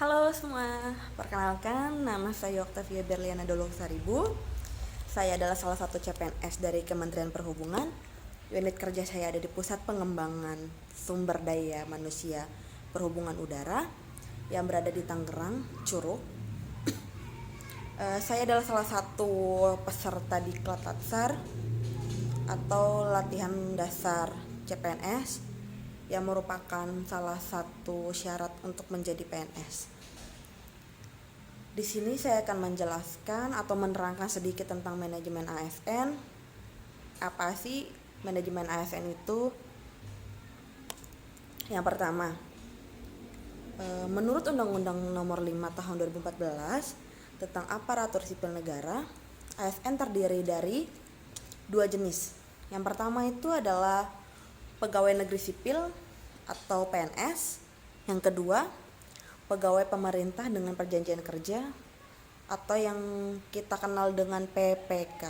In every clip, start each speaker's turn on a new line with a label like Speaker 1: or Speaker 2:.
Speaker 1: Halo semua, perkenalkan nama saya Oktavia Berliana Dolog-Saribu. Saya adalah salah satu CPNS dari Kementerian Perhubungan. Unit kerja saya ada di Pusat Pengembangan Sumber Daya Manusia Perhubungan Udara yang berada di Tangerang, Curug. Saya adalah salah satu peserta Diklat Latsar atau latihan dasar CPNS yang merupakan salah satu syarat untuk menjadi PNS. Di sini saya akan menjelaskan atau menerangkan sedikit tentang manajemen ASN. Apa sih manajemen ASN itu? Yang pertama, menurut Undang-Undang Nomor 5 Tahun 2014 tentang Aparatur Sipil Negara, ASN terdiri dari dua jenis. Yang pertama itu adalah pegawai negeri sipil atau PNS. Yang kedua, pegawai pemerintah dengan perjanjian kerja atau yang kita kenal dengan PPK.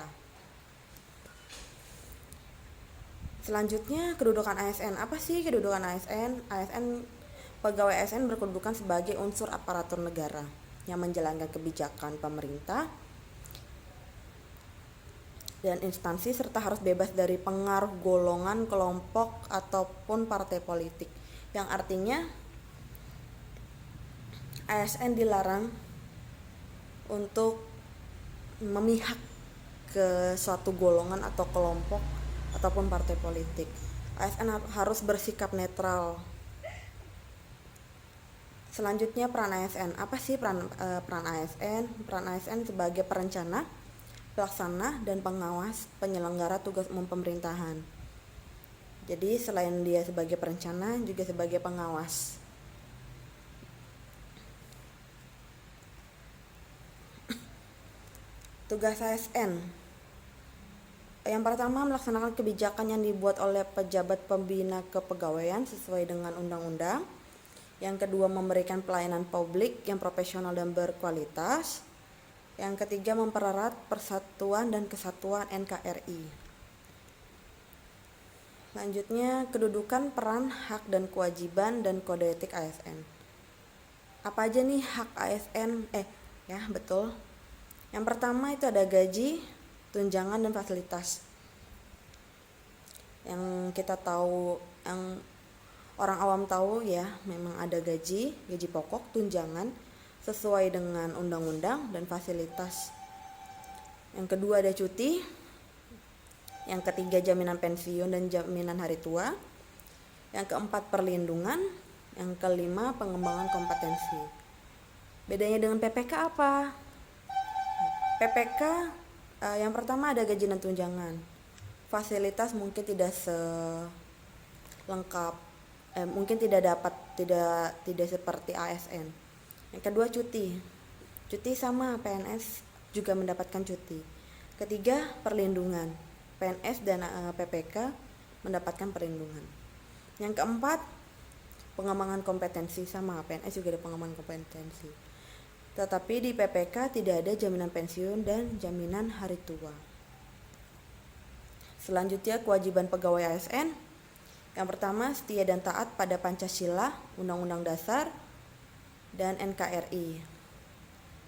Speaker 1: Selanjutnya, kedudukan ASN. Apa sih kedudukan ASN? Pegawai ASN berkedudukan sebagai unsur aparatur negara yang menjalankan kebijakan pemerintah dan instansi serta harus bebas dari pengaruh golongan, kelompok, ataupun partai politik. Yang artinya ASN dilarang untuk memihak ke suatu golongan atau kelompok ataupun partai politik. ASN harus bersikap netral. Selanjutnya, peran ASN. Apa sih peran ASN? Peran ASN sebagai perencana, pelaksana, dan pengawas penyelenggara tugas umum pemerintahan. Jadi selain dia sebagai perencana, juga sebagai pengawas. Tugas ASN. Yang pertama, melaksanakan kebijakan yang dibuat oleh pejabat pembina kepegawaian sesuai dengan undang-undang. Yang kedua, memberikan pelayanan publik yang profesional dan berkualitas. Yang ketiga, mempererat persatuan dan kesatuan NKRI. Selanjutnya, kedudukan, peran, hak dan kewajiban dan kode etik ASN. Apa aja nih hak ASN? Betul. Yang pertama itu ada gaji, tunjangan dan fasilitas. Yang kita tahu, yang orang awam tahu ya, memang ada gaji pokok, tunjangan sesuai dengan undang-undang dan fasilitas. Yang kedua ada cuti. Yang ketiga jaminan pensiun dan jaminan hari tua. Yang keempat perlindungan. Yang kelima pengembangan kompetensi. Bedanya dengan PPK apa? PPK yang pertama ada gaji dan tunjangan. Fasilitas mungkin tidak selengkap, mungkin tidak seperti ASN. Yang kedua cuti sama PNS juga mendapatkan cuti. Ketiga perlindungan, PNS dan PPK mendapatkan perlindungan. Yang keempat pengembangan kompetensi, sama PNS juga ada pengembangan kompetensi. Tetapi di PPK tidak ada jaminan pensiun dan jaminan hari tua. Selanjutnya kewajiban pegawai ASN. Yang pertama, setia dan taat pada Pancasila, Undang-Undang Dasar, dan NKRI.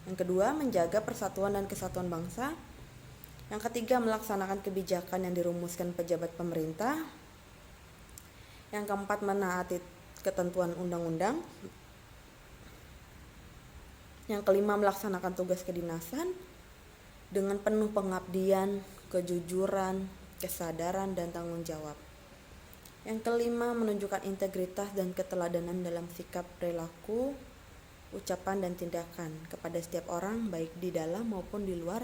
Speaker 1: Yang kedua, menjaga persatuan dan kesatuan bangsa. Yang ketiga, melaksanakan kebijakan yang dirumuskan pejabat pemerintah. Yang keempat, menaati ketentuan undang-undang. Yang kelima, melaksanakan tugas kedinasan dengan penuh pengabdian, kejujuran, kesadaran, dan tanggung jawab. Yang kelima, menunjukkan integritas dan keteladanan dalam sikap, perilaku, ucapan, dan tindakan kepada setiap orang, baik di dalam maupun di luar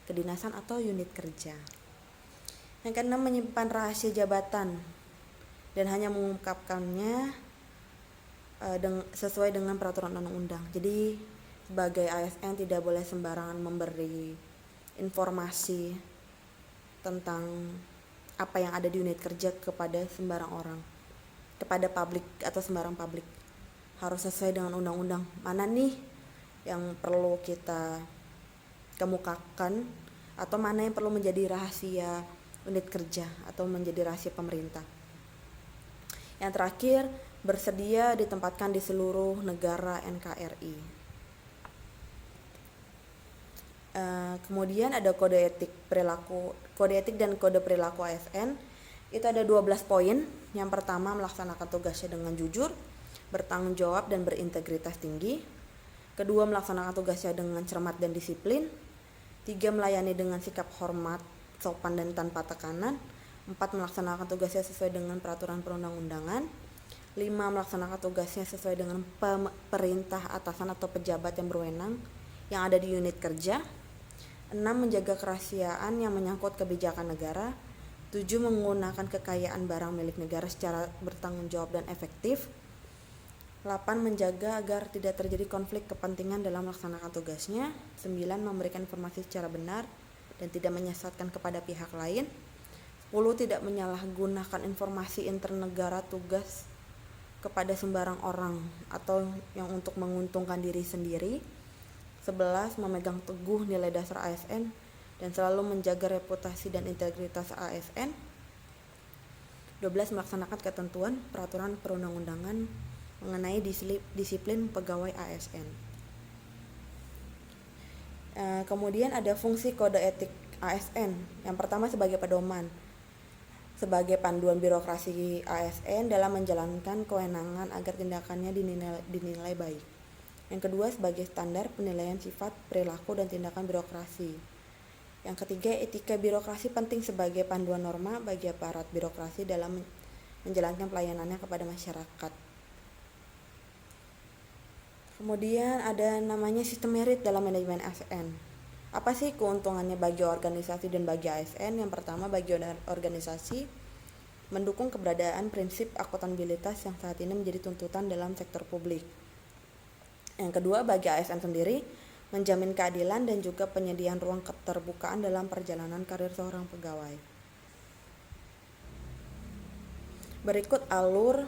Speaker 1: kedinasan atau unit kerja. Yang keenam, menyimpan rahasia jabatan dan hanya mengungkapkannya sesuai dengan peraturan undang-undang. Jadi sebagai ASN tidak boleh sembarangan memberi informasi tentang apa yang ada di unit kerja kepada sembarang orang, kepada publik atau sembarang publik. Harus sesuai dengan undang-undang. Mana nih yang perlu kita kemukakan atau mana yang perlu menjadi rahasia unit kerja atau menjadi rahasia pemerintah. Yang terakhir, bersedia ditempatkan di seluruh negara NKRI. Kemudian ada kode etik dan kode perilaku ASN. Itu ada 12 poin. Yang pertama, melaksanakan tugasnya dengan jujur, bertanggung jawab dan berintegritas tinggi. Kedua, melaksanakan tugasnya dengan cermat dan disiplin. 3, melayani dengan sikap hormat, sopan dan tanpa tekanan. 4, melaksanakan tugasnya sesuai dengan peraturan perundang-undangan. 5, melaksanakan tugasnya sesuai dengan perintah atasan atau pejabat yang berwenang yang ada di unit kerja. 6, menjaga kerahasiaan yang menyangkut kebijakan negara. 7, menggunakan kekayaan barang milik negara secara bertanggung jawab dan efektif. 8, menjaga agar tidak terjadi konflik kepentingan dalam melaksanakan tugasnya. 9, memberikan informasi secara benar dan tidak menyesatkan kepada pihak lain. 10, tidak menyalahgunakan informasi internegara tugas kepada sembarang orang atau yang untuk menguntungkan diri sendiri. 11, memegang teguh nilai dasar ASN dan selalu menjaga reputasi dan integritas ASN. 12, melaksanakan ketentuan peraturan perundang-undangan mengenai disiplin pegawai ASN. Kemudian ada fungsi kode etik ASN. Yang pertama, sebagai pedoman, sebagai panduan birokrasi ASN dalam menjalankan kewenangan agar tindakannya dinilai baik. Yang kedua, sebagai standar penilaian sifat, perilaku, dan tindakan birokrasi. Yang ketiga, etika birokrasi penting sebagai panduan norma bagi aparat birokrasi dalam menjalankan pelayanannya kepada masyarakat. Kemudian ada namanya sistem merit dalam manajemen ASN. Apa sih keuntungannya bagi organisasi dan bagi ASN? Yang pertama, bagi organisasi mendukung keberadaan prinsip akuntabilitas yang saat ini menjadi tuntutan dalam sektor publik. Yang kedua, bagi ASN sendiri menjamin keadilan dan juga penyediaan ruang keterbukaan dalam perjalanan karir seorang pegawai. Berikut alur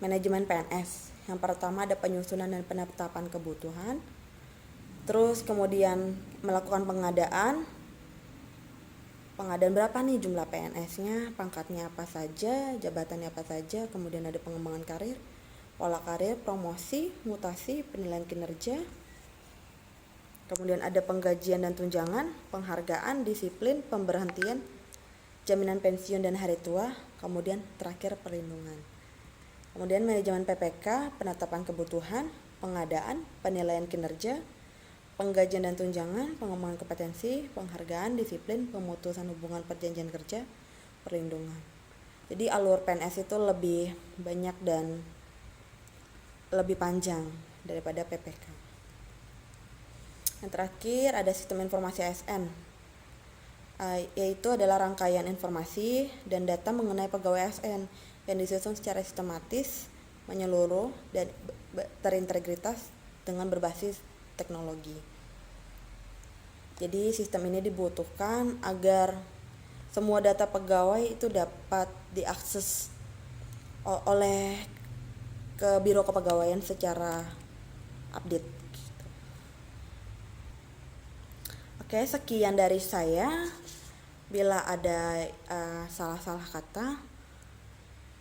Speaker 1: manajemen PNS. Yang pertama, ada penyusunan dan penetapan kebutuhan. Terus kemudian melakukan pengadaan berapa nih jumlah PNS-nya, pangkatnya apa saja, jabatannya apa saja. Kemudian ada pengembangan karir, pola karir, promosi, mutasi, penilaian kinerja. Kemudian ada penggajian dan tunjangan, penghargaan, disiplin, pemberhentian, jaminan pensiun dan hari tua. Kemudian terakhir perlindungan. Kemudian manajemen PPK, penetapan kebutuhan, pengadaan, penilaian kinerja, penggajian dan tunjangan, pengembangan kompetensi, penghargaan, disiplin, pemutusan hubungan perjanjian kerja, perlindungan. Jadi alur PNS itu lebih banyak dan lebih panjang daripada PPK. Yang terakhir ada sistem informasi ASN, yaitu adalah rangkaian informasi dan data mengenai pegawai ASN yang disusun secara sistematis, menyeluruh, dan terintegritas dengan berbasis teknologi. Jadi sistem ini dibutuhkan agar semua data pegawai itu dapat diakses oleh ke Biro Kepegawaian secara update. Oke, sekian dari saya. Bila ada salah-salah kata,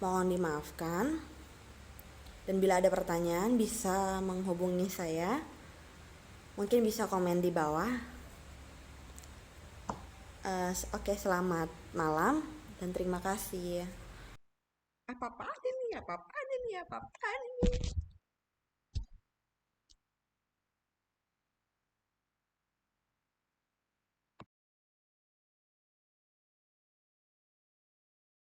Speaker 1: mohon dimaafkan. Dan bila ada pertanyaan bisa menghubungi saya. Mungkin bisa komen di bawah. Oke, selamat malam dan terima kasih.
Speaker 2: Apa-apaan ini?